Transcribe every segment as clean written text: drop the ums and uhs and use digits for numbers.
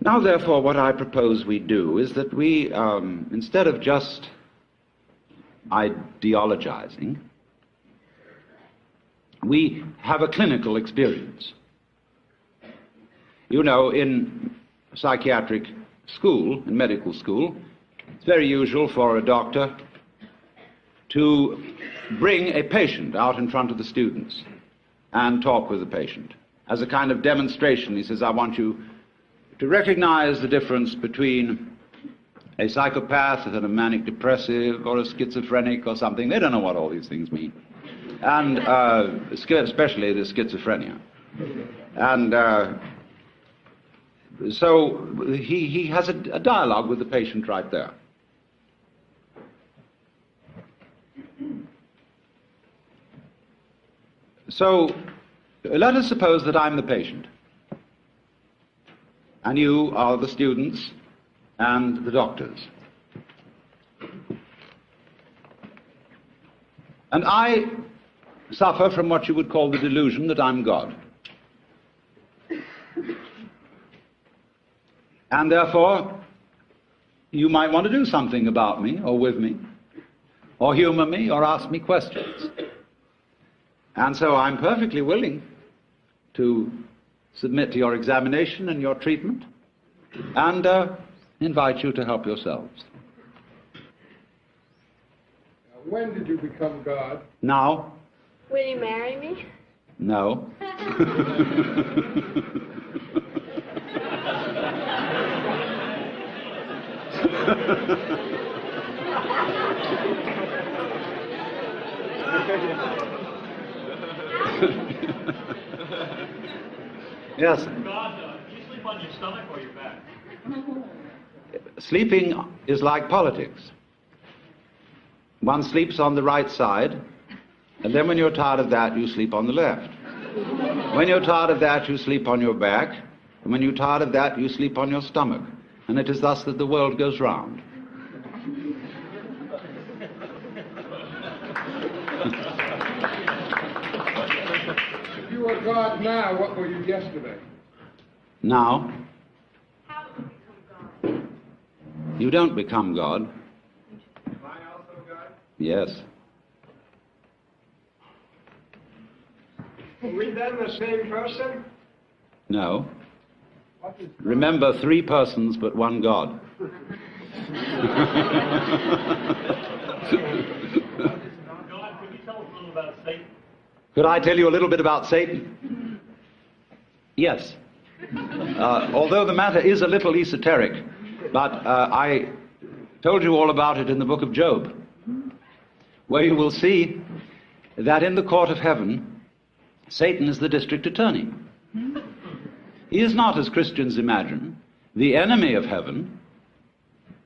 Now, therefore, what I propose we do is that we, instead of just ideologizing, we have a clinical experience. You know, in psychiatric school, in medical school, it's very usual for a doctor to bring a patient out in front of the students and talk with the patient. As a kind of demonstration, he says, I want you to recognize the difference between a psychopath and a manic depressive or a schizophrenic or something. They don't know what all these things mean. And especially the schizophrenia. And so he has a dialogue with the patient right there. So let us suppose that I'm the patient, and you are the students and the doctors. And I suffer from what you would call the delusion that I'm God. And therefore, you might want to do something about me, or with me, or humor me, or ask me questions. And so I'm perfectly willing to submit to your examination and your treatment, and invite you to help yourselves. When did you become God? Now. Will you marry me? No. Yes. God, do you sleep on your stomach or your back? Sleeping is like politics. One sleeps on the right side, and then when you're tired of that, you sleep on the left. When you're tired of that, you sleep on your back, and when you're tired of that, you sleep on your stomach. And it is thus that the world goes round. If you were God now, what were you yesterday? Now, How do you become God? you don't become God. Am I also God? Yes. Are we then the same person? No. What is God? Remember, 3 persons but 1 God. God, could you tell us a little about Satan? Could I tell you a little bit about Satan? Yes. Although the matter is a little esoteric, but I told you all about it in the book of Job, where you will see that in the court of heaven, Satan is the district attorney. He is not, as Christians imagine, the enemy of heaven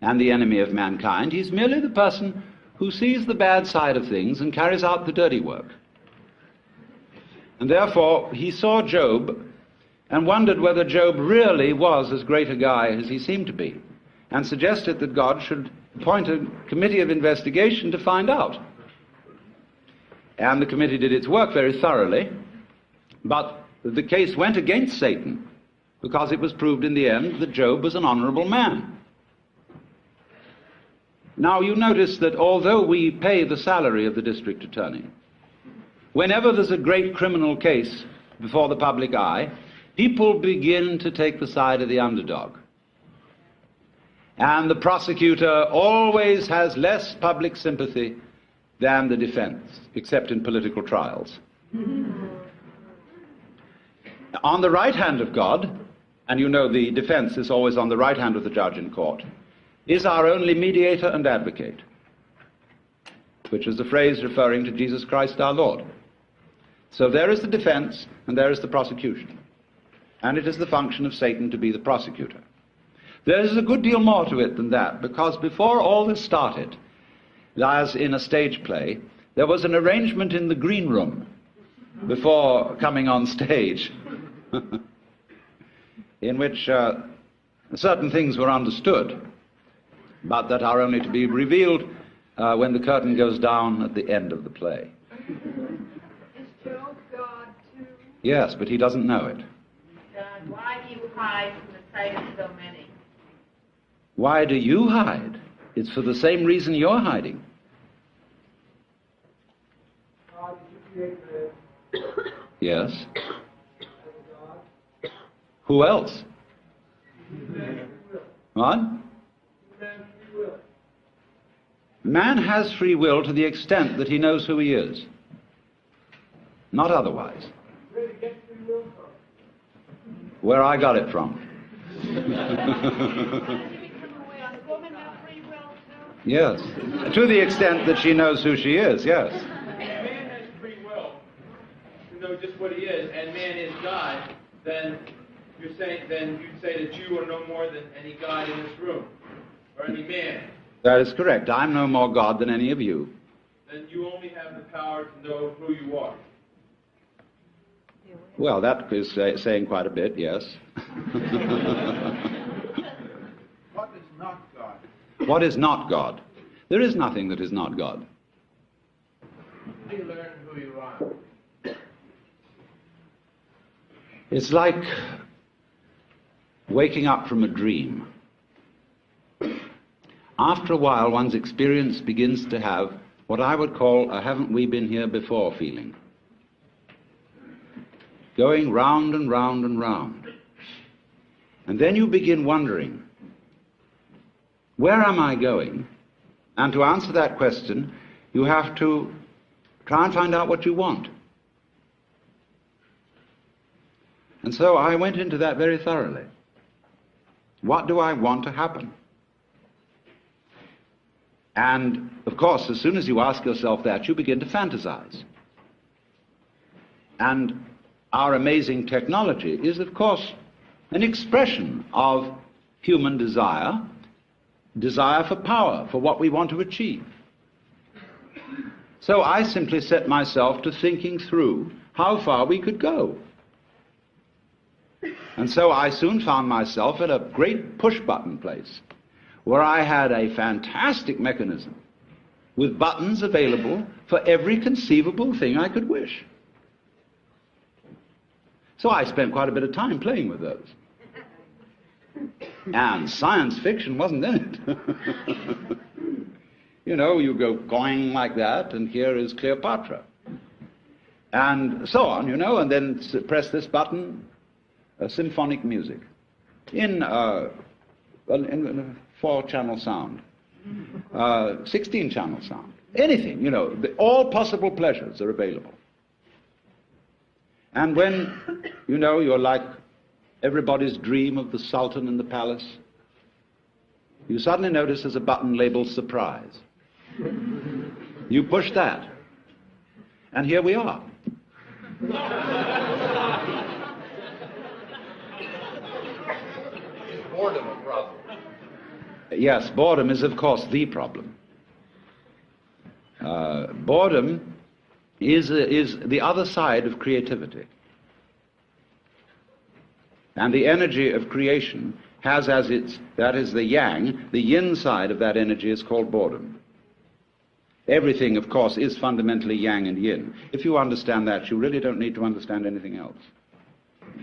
and the enemy of mankind. He's merely the person who sees the bad side of things and carries out the dirty work. And therefore, he saw Job and wondered whether Job really was as great a guy as he seemed to be, and suggested that God should appoint a committee of investigation to find out. And the committee did its work very thoroughly, but the case went against Satan, because it was proved in the end that Job was an honorable man. Now, you notice that although we pay the salary of the district attorney, whenever there's a great criminal case before the public eye, people begin to take the side of the underdog. And the prosecutor always has less public sympathy than the defense, except in political trials. On the right hand of God, and you know the defense is always on the right hand of the judge in court, is our only mediator and advocate, which is the phrase referring to Jesus Christ our Lord. So there is the defense and there is the prosecution. And it is the function of Satan to be the prosecutor. There is a good deal more to it than that, because before all this started, as in a stage play, there was an arrangement in the green room before coming on stage in which certain things were understood, but that are only to be revealed when the curtain goes down at the end of the play. Is Job God too? Yes, but he doesn't know it. God, why do you hide from the hiding so many? Why do you hide? It's for the same reason you're hiding. Yes. Who else? What? Man has free will to the extent that he knows who he is. Not otherwise. Where I got it from. Yes. To the extent that she knows who she is, yes. Man has free will to know just what he is, and man is God, then you'd say that you are no more than any God in this room, or any man. That is correct. I'm no more God than any of you. Then you only have the power to know who you are. Well, that is saying quite a bit, yes. What is not God? What is not God? There is nothing that is not God. How do you learn who you are? It's like waking up from a dream. After a while, one's experience begins to have what I would call a haven't we been here before feeling. Going round and round and round. And then you begin wondering, where am I going? And to answer that question, you have to try and find out what you want. And so I went into that very thoroughly. What do I want to happen? And, of course, as soon as you ask yourself that, you begin to fantasize. And our amazing technology is, of course, an expression of human desire, desire for power, for what we want to achieve. So I simply set myself to thinking through how far we could go. And so I soon found myself at a great push-button place, where I had a fantastic mechanism with buttons available for every conceivable thing I could wish. So I spent quite a bit of time playing with those. And science fiction wasn't in it. You know, you go going like that, and here is Cleopatra. And so on, you know, and then press this button, symphonic music, in a 4-channel sound, 16-channel sound, anything, you know, all possible pleasures are available. And when, you know, you're like everybody's dream of the Sultan in the palace, you suddenly notice there's a button labeled surprise. You push that, and here we are. Is boredom a problem? Yes, boredom is, of course, the problem. Boredom is the other side of creativity. And the energy of creation has as that is the yang, the yin side of that energy is called boredom. Everything, of course, is fundamentally yang and yin. If you understand that, you really don't need to understand anything else.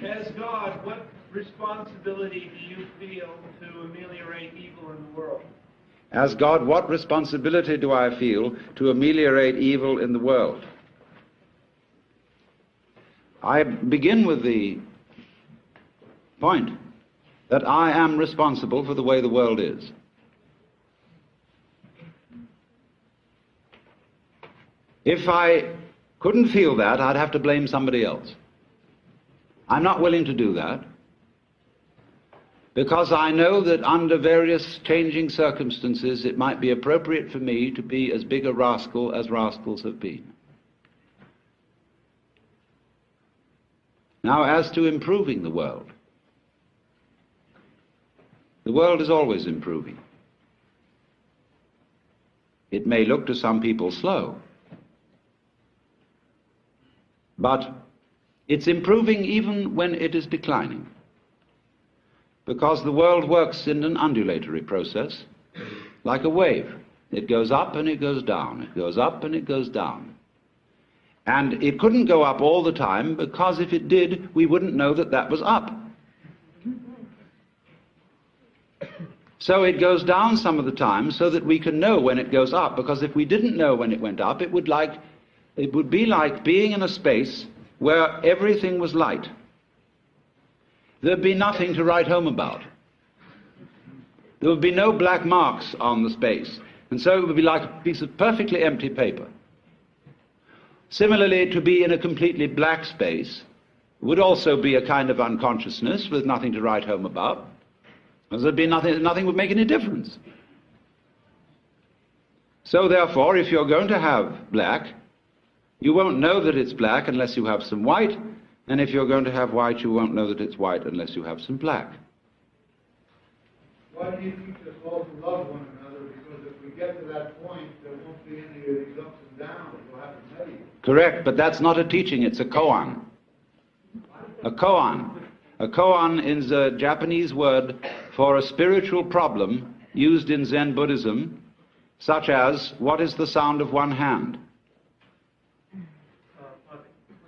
As God, what responsibility do you feel to ameliorate evil in the world? As God, what responsibility do I feel to ameliorate evil in the world? I begin with the point that I am responsible for the way the world is. If I couldn't feel that, I'd have to blame somebody else. I'm not willing to do that, because I know that under various changing circumstances it might be appropriate for me to be as big a rascal as rascals have been. Now, as to improving the world is always improving. It may look to some people slow, but it's improving even when it is declining, because the world works in an undulatory process, like a wave. It goes up and it goes down, it goes up and it goes down. And it couldn't go up all the time, because if it did, we wouldn't know that that was up. So it goes down some of the time so that we can know when it goes up, because if we didn't know when it went up, it would be like being in a space where everything was light. There'd be nothing to write home about. There would be no black marks on the space, and so it would be like a piece of perfectly empty paper. Similarly, to be in a completely black space would also be a kind of unconsciousness with nothing to write home about. There'd be nothing would make any difference. So therefore, if you're going to have black, you won't know that it's black unless you have some white, and if you're going to have white, you won't know that it's white unless you have some black. Why do you teach us all to love one another? Because if we get to that point, there won't be any of these ups and downs. We'll have to tell you. Correct, but that's not a teaching, it's a koan. A koan. A koan is a Japanese word for a spiritual problem used in Zen Buddhism, such as, what is the sound of one hand?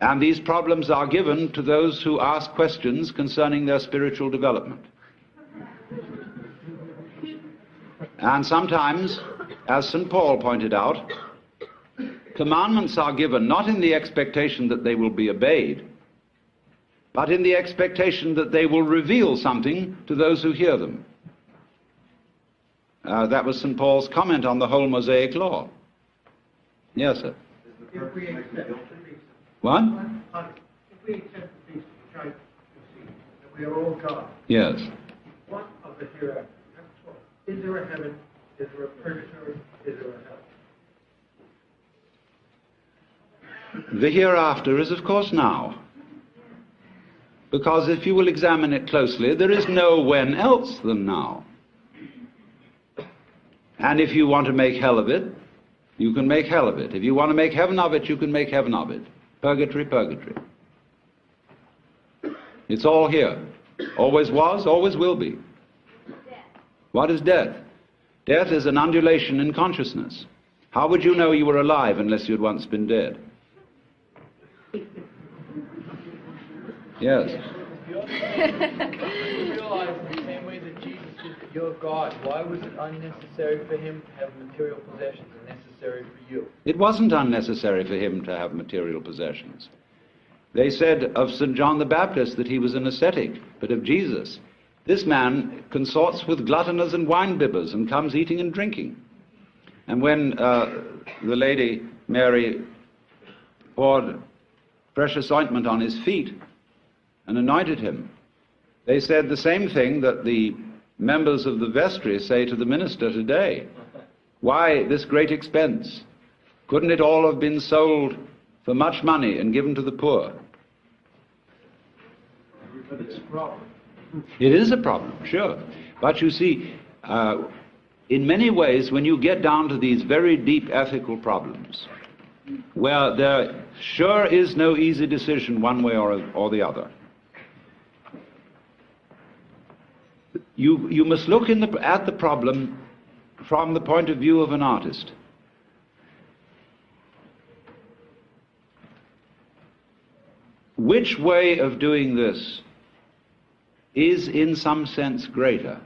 And these problems are given to those who ask questions concerning their spiritual development. And sometimes, as St. Paul pointed out, commandments are given not in the expectation that they will be obeyed, but in the expectation that they will reveal something to those who hear them. That was St. Paul's comment on the whole Mosaic law. Yes, sir. If we accept What? if we accept the peace which I concede, that we are all God, Yes. what of the hereafter? Is there a heaven? Is there a purgatory? Is there a hell? The hereafter is, of course, now. Because if you will examine it closely, there is no when else than now. And if you want to make hell of it, you can make hell of it. If you want to make heaven of it, you can make heaven of it. Purgatory, purgatory. It's all here. Always was, always will be. What is death? Death is an undulation in consciousness. How would you know you were alive unless you'd once been dead? Yes. You realize in the same way that Jesus is your God, why was it unnecessary for him to have material possessions and necessary for you? It wasn't unnecessary for him to have material possessions. They said of St. John the Baptist that he was an ascetic, but of Jesus, this man consorts with gluttoners and wine-bibbers and comes eating and drinking. And when the lady Mary poured precious ointment on his feet and anointed him, they said the same thing that the members of the vestry say to the minister today. Why this great expense? Couldn't it all have been sold for much money and given to the poor? But it's a problem. It is a problem, sure. But you see, in many ways, when you get down to these very deep ethical problems, where there sure is no easy decision one way or the other, you must look at the problem from the point of view of an artist. Which way of doing this is in some sense greater?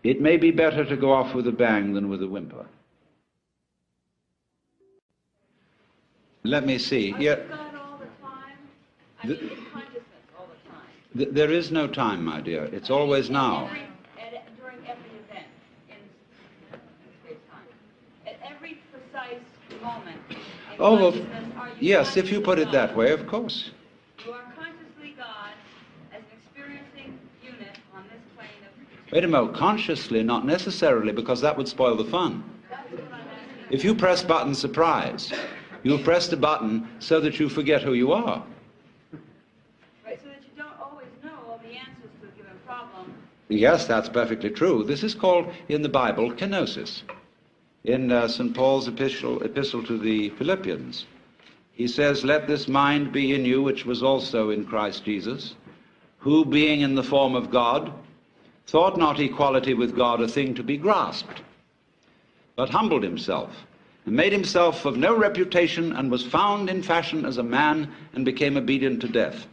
It may be better to go off with a bang than with a whimper. Let me see. Are Yeah. you God all the time? I mean, in consciousness all the time. There is no time, my dear. It's always now. During every event in space-time. At every precise moment in Oh, well, consciousness, are you yes, if you put it consciously that God? way, of course. You are consciously God as an experiencing unit on this plane of... Wait a moment, consciously, not necessarily, because that would spoil the fun. That's what I'm asking. If you press button surprise, you've pressed a button so that you forget who you are. Right, so that you don't always know all the answers to a given problem. Yes, that's perfectly true. This is called, in the Bible, kenosis. In St. Paul's epistle to the Philippians, he says, "Let this mind be in you, which was also in Christ Jesus, who, being in the form of God, thought not equality with God a thing to be grasped, but humbled himself, and made himself of no reputation, and was found in fashion as a man, and became obedient to death."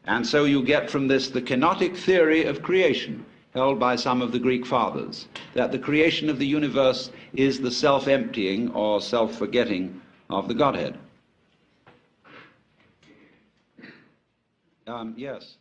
And so you get from this the kenotic theory of creation, held by some of the Greek fathers, that the creation of the universe is the self-emptying or self-forgetting of the Godhead. Yes.